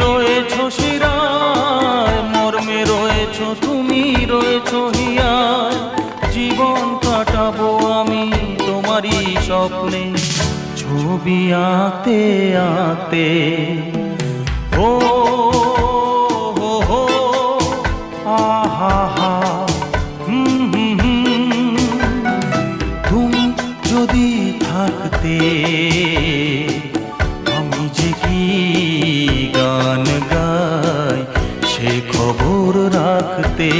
রয়েছো শিরায়, মর্মে রয়েছো তুমি, রয়েছো হিয়ায়। জীবন কাটাবো আমি তোমারই স্বপ্নে, ছবি আঁকতে আঁকতে। ও হো হো, আহা হা, তুমি যদি থাকতে আমি যে কি গান গাই সে খবর রাখতে।